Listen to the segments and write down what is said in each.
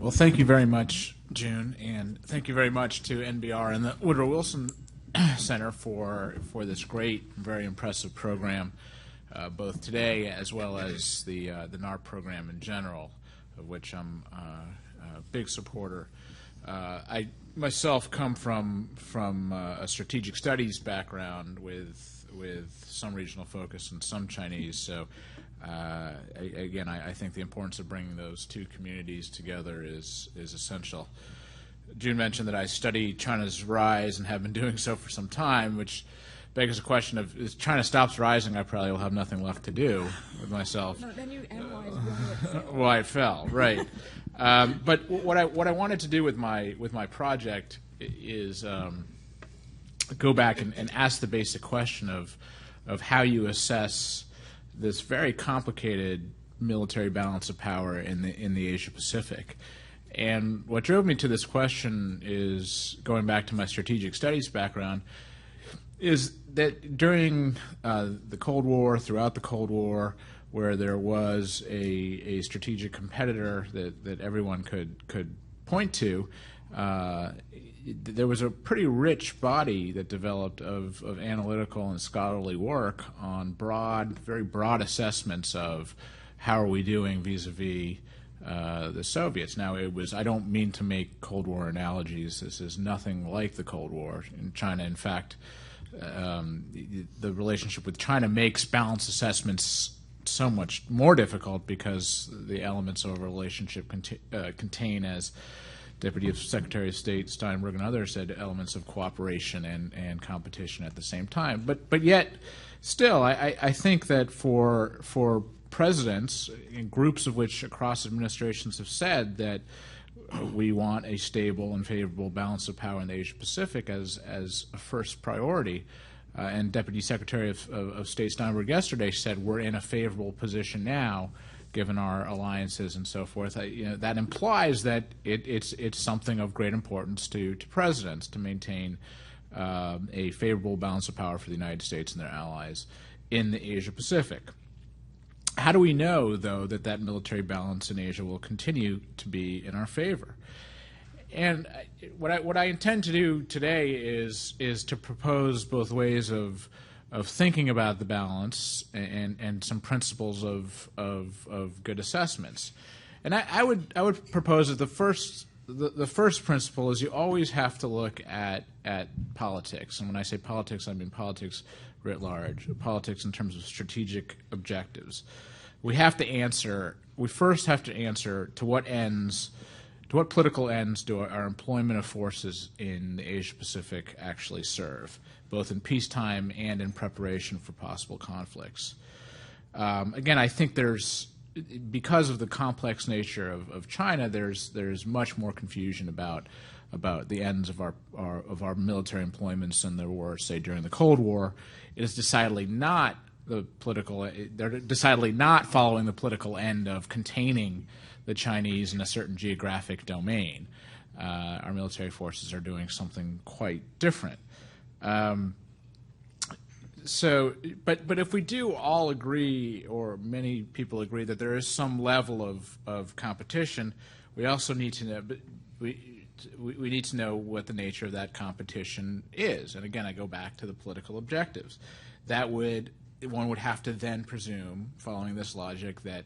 Well, thank you very much, June, and thank you very much to NBR and the Woodrow Wilson Center for this great, very impressive program, both today as well as the NARP program in general, of which I'm a big supporter. I myself come from a strategic studies background with some regional focus and some Chinese, so again, I think the importance of bringing those two communities together is essential. June mentioned that I study China's rise and have been doing so for some time, which begs the question of, if China stops rising, I probably will have nothing left to do with myself. No, then you analyze why it fell, right. But what I wanted to do with my project is go back and ask the basic question of how you assess this very complicated military balance of power in the Asia Pacific. And what drove me to this question is, going back to my strategic studies background, is that during the Cold War, throughout the Cold War, where there was a strategic competitor that everyone could point to, there was a pretty rich body that developed of analytical and scholarly work on very broad assessments of how are we doing vis-a-vis the Soviets. Now, I don't mean to make Cold War analogies. This is nothing like the Cold War in China. In fact, the relationship with China makes balanced assessments so much more difficult because the elements of a relationship contain, as Deputy Secretary of State Steinberg and others said, elements of cooperation and competition at the same time. But yet, still, I think that for presidents, in groups of which across administrations have said that we want a stable and favorable balance of power in the Asia Pacific as a first priority, and Deputy Secretary of State Steinberg yesterday said we're in a favorable position now, given our alliances and so forth. That implies that it's something of great importance to presidents to maintain a favorable balance of power for the United States and their allies in the Asia Pacific. How do we know, though, that military balance in Asia will continue to be in our favor? And what I intend to do today is to propose both ways of thinking about the balance and some principles of good assessments. And I would propose that the first principle is you always have to look at politics. And when I say politics, I mean politics writ large, politics in terms of strategic objectives. We first have to answer to what political ends do our employment of forces in the Asia Pacific actually serve, both in peacetime and in preparation for possible conflicts. Again, I think because of the complex nature of China, there's much more confusion about the ends of our military employments than there were, say, during the Cold War. It is decidedly not they're decidedly not following the political end of containing the Chinese in a certain geographic domain. Our military forces are doing something quite different. But if we do all agree, or many people agree, that there is some level of competition, we also need to know. We need to know what the nature of that competition is. And again, I go back to the political objectives. One would have to then presume, following this logic, that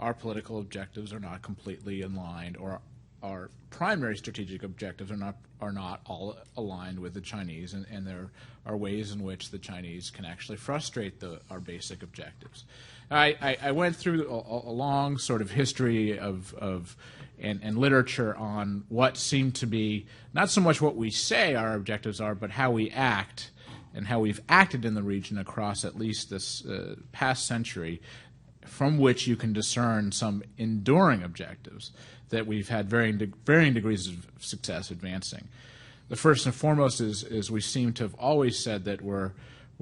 our political objectives are not completely in line, or our primary strategic objectives are not all aligned with the Chinese, and there are ways in which the Chinese can actually frustrate our basic objectives. I went through a long sort of history and literature on what seemed to be not so much what we say our objectives are, but how we act and how we've acted in the region across at least this past century, from which you can discern some enduring objectives that we've had varying degrees of success advancing. The first and foremost is we seem to have always said that we're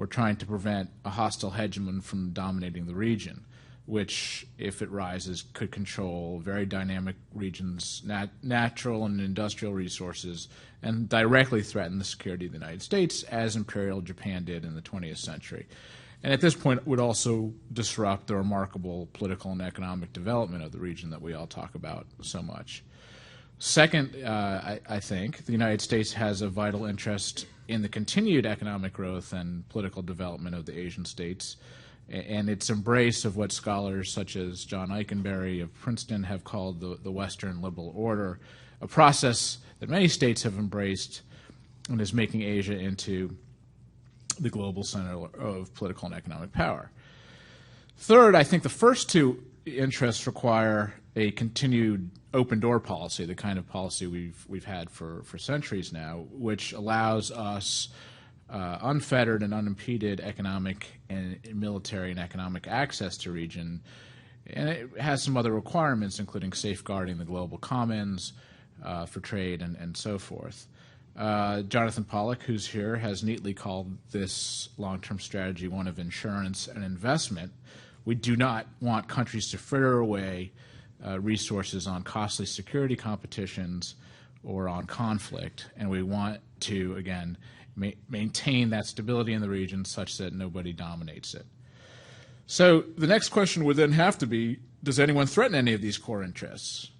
trying to prevent a hostile hegemon from dominating the region, which, if it rises, could control very dynamic regions' natural and industrial resources and directly threaten the security of the United States, as Imperial Japan did in the 20th century. And at this point, it would also disrupt the remarkable political and economic development of the region that we all talk about so much. Second, I think the United States has a vital interest in the continued economic growth and political development of the Asian states, and its embrace of what scholars such as John Eikenberry of Princeton have called the Western liberal order, a process that many states have embraced and is making Asia into the global center of political and economic power. Third, I think the first two interests require a continued open door policy, the kind of policy we've had for centuries now, which allows us unfettered and unimpeded economic and military and economic access to region. And it has some other requirements, including safeguarding the global commons for trade and so forth. Jonathan Pollock, who's here, has neatly called this long-term strategy one of insurance and investment. We do not want countries to fritter away resources on costly security competitions or on conflict, and we want to, again, maintain that stability in the region such that nobody dominates it. So the next question would then have to be, does anyone threaten any of these core interests?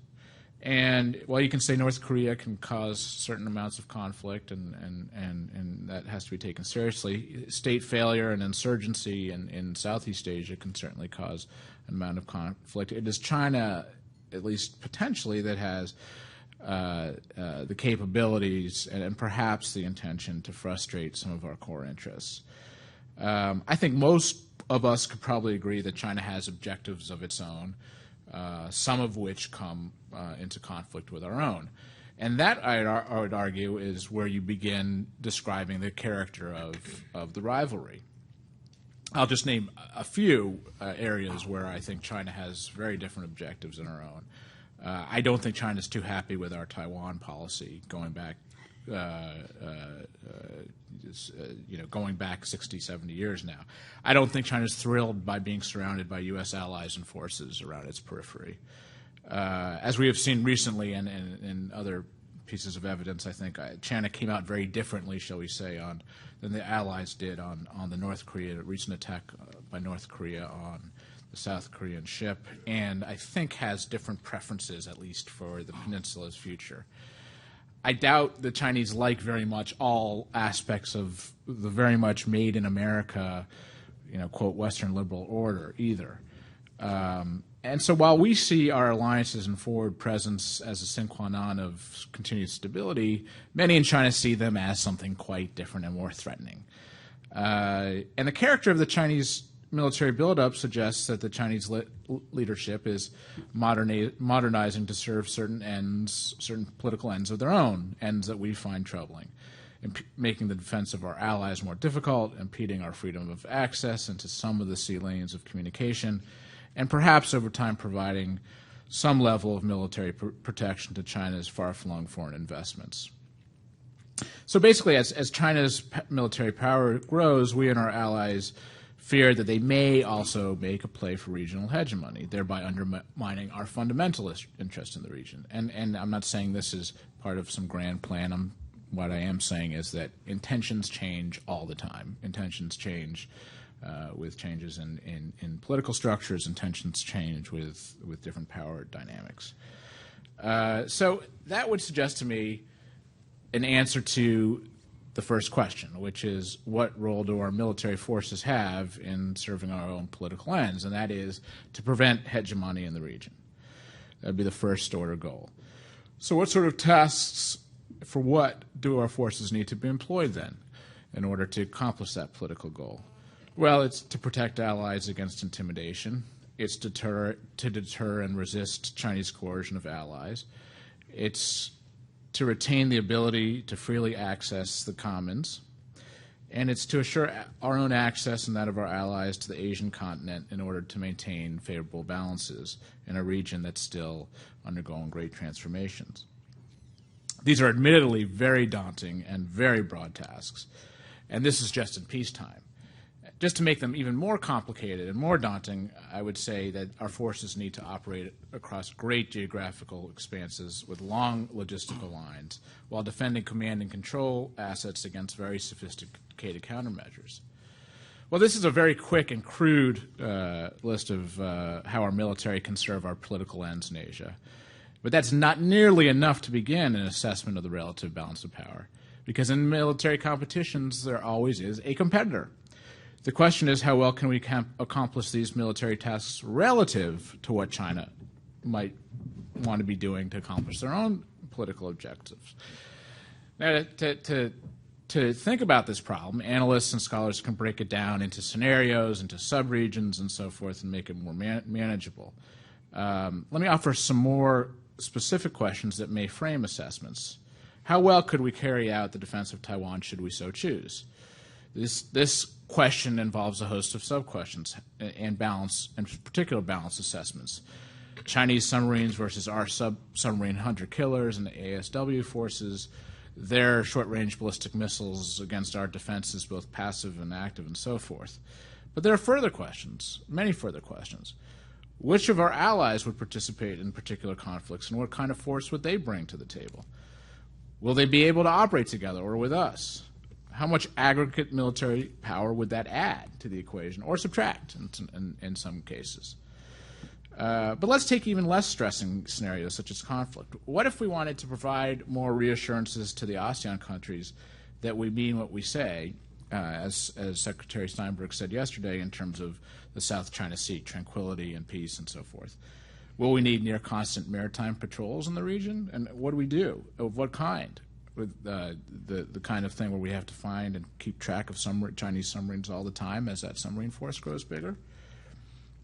And while you can say North Korea can cause certain amounts of conflict and that has to be taken seriously, state failure and insurgency in Southeast Asia can certainly cause an amount of conflict. It is China, at least potentially, that has the capabilities and perhaps the intention to frustrate some of our core interests. I think most of us could probably agree that China has objectives of its own, some of which come into conflict with our own. And that, I would argue, is where you begin describing the character of the rivalry. I'll just name a few areas where I think China has very different objectives than our own. I don't think China's too happy with our Taiwan policy going back going back 60, 70 years now. I don't think China's thrilled by being surrounded by U.S. allies and forces around its periphery. As we have seen recently and in other pieces of evidence, I think China came out very differently, shall we say, than the allies did on the North Korea, recent attack by North Korea on the South Korean ship, and I think has different preferences, at least for the peninsula's future. I doubt the Chinese like very much all aspects of the very much made in America, quote, Western liberal order either. And so while we see our alliances and forward presence as a sine qua non of continued stability, many in China see them as something quite different and more threatening. And the character of the Chinese military buildup suggests that the Chinese leadership is modernizing to serve certain ends, certain political ends of their own, ends that we find troubling, making the defense of our allies more difficult, impeding our freedom of access into some of the sea lanes of communication, and perhaps over time providing some level of military protection to China's far-flung foreign investments. So basically, as China's military power grows, we and our allies fear that they may also make a play for regional hegemony, thereby undermining our fundamental interest in the region. And I'm not saying this is part of some grand plan. What I am saying is that intentions change all the time. Intentions change with changes in political structures. Intentions change with different power dynamics. So that would suggest to me an answer to the first question, which is, what role do our military forces have in serving our own political ends? And that is to prevent hegemony in the region. That would be the first order goal. So what sort of tasks for what do our forces need to be employed then in order to accomplish that political goal? Well, it's to protect allies against intimidation. It's to deter and resist Chinese coercion of allies. It's to retain the ability to freely access the commons, and it's to assure our own access and that of our allies to the Asian continent in order to maintain favorable balances in a region that's still undergoing great transformations. These are admittedly very daunting and very broad tasks, and this is just in peacetime. Just to make them even more complicated and more daunting, I would say that our forces need to operate across great geographical expanses with long logistical lines while defending command and control assets against very sophisticated countermeasures. Well, this is a very quick and crude list of how our military can serve our political ends in Asia. But that's not nearly enough to begin an assessment of the relative balance of power, because in military competitions there always is a competitor. The question is, how well can we accomplish these military tasks relative to what China might want to be doing to accomplish their own political objectives? Now, to think about this problem, analysts and scholars can break it down into scenarios, into subregions, and so forth, and make it more manageable. Let me offer some more specific questions that may frame assessments. How well could we carry out the defense of Taiwan should we so choose? This question involves a host of sub-questions and particular balance assessments. Chinese submarines versus our submarine hunter-killers and the ASW forces, their short-range ballistic missiles against our defenses, both passive and active, and so forth. But there are further questions, many further questions. Which of our allies would participate in particular conflicts, and what kind of force would they bring to the table? Will they be able to operate together or with us? How much aggregate military power would that add to the equation, or subtract in some cases? But let's take even less stressing scenarios such as conflict. What if we wanted to provide more reassurances to the ASEAN countries that we mean what we say, as Secretary Steinberg said yesterday, in terms of the South China Sea, tranquility and peace and so forth? Will we need near constant maritime patrols in the region? And what do we do? Of what kind? With the kind of thing where we have to find and keep track of Chinese submarines all the time as that submarine force grows bigger?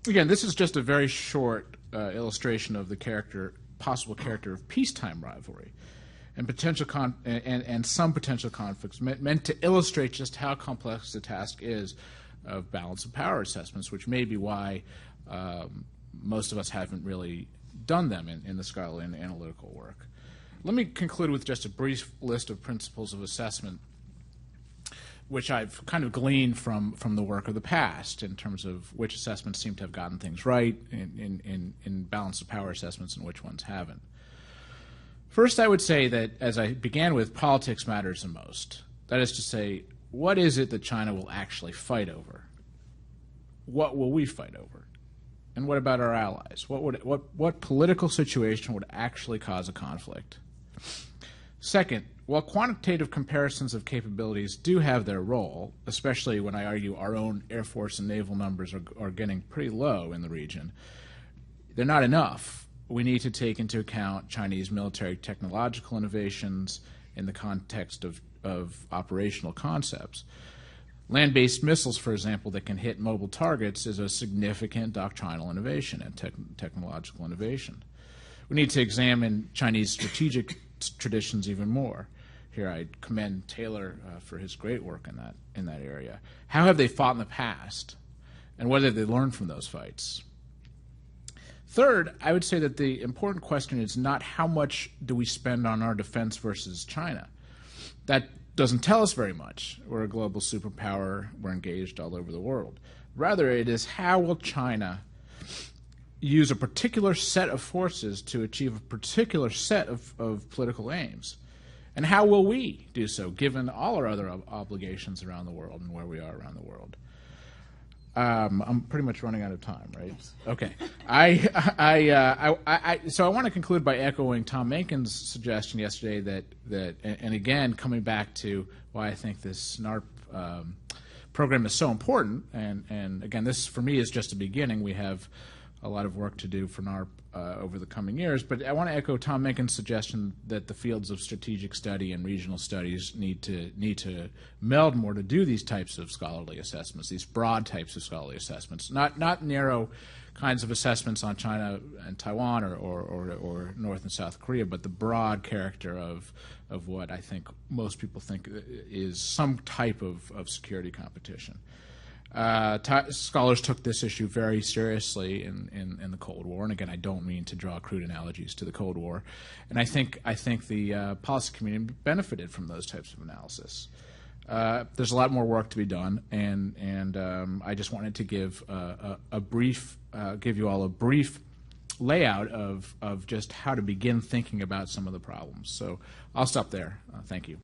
Again, this is just a very short illustration of the possible character of peacetime rivalry and and some potential conflicts meant to illustrate just how complex the task is of balance of power assessments, which may be why most of us haven't really done them in the scholarly and analytical work. Let me conclude with just a brief list of principles of assessment, which I've kind of gleaned from the work of the past in terms of which assessments seem to have gotten things right in balance of power assessments and which ones haven't. First, I would say that, as I began with, politics matters the most. That is to say, what is it that China will actually fight over? What will we fight over? And what about our allies? What political situation would actually cause a conflict? Second, while quantitative comparisons of capabilities do have their role, especially when I argue our own Air Force and naval numbers are getting pretty low in the region, they're not enough. We need to take into account Chinese military technological innovations in the context of operational concepts. Land-based missiles, for example, that can hit mobile targets is a significant doctrinal innovation and technological innovation. We need to examine Chinese strategic traditions even more. Here I commend Taylor for his great work in that area. How have they fought in the past, and what have they learned from those fights? Third, I would say that the important question is not how much do we spend on our defense versus China. That doesn't tell us very much. We're a global superpower. We're engaged all over the world. Rather, it is how will China use a particular set of forces to achieve a particular set of political aims? And how will we do so, given all our other obligations around the world and where we are around the world? I'm pretty much running out of time, right? Yes. Okay. So I want to conclude by echoing Tom Menken's suggestion yesterday that and again, coming back to why I think this NARP program is so important, and again, this for me is just a beginning. We have a lot of work to do for NARP over the coming years, but I want to echo Tom Menken's suggestion that the fields of strategic study and regional studies need to meld more to do these types of scholarly assessments, these broad types of scholarly assessments, not narrow kinds of assessments on China and Taiwan or North and South Korea, but the broad character of what I think most people think is some type of security competition. Scholars took this issue very seriously in the Cold War, and again, I don't mean to draw crude analogies to the Cold War, and I think the policy community benefited from those types of analysis. There's a lot more work to be done, and I just wanted to give you all a brief layout of just how to begin thinking about some of the problems. So I'll stop there. Thank you.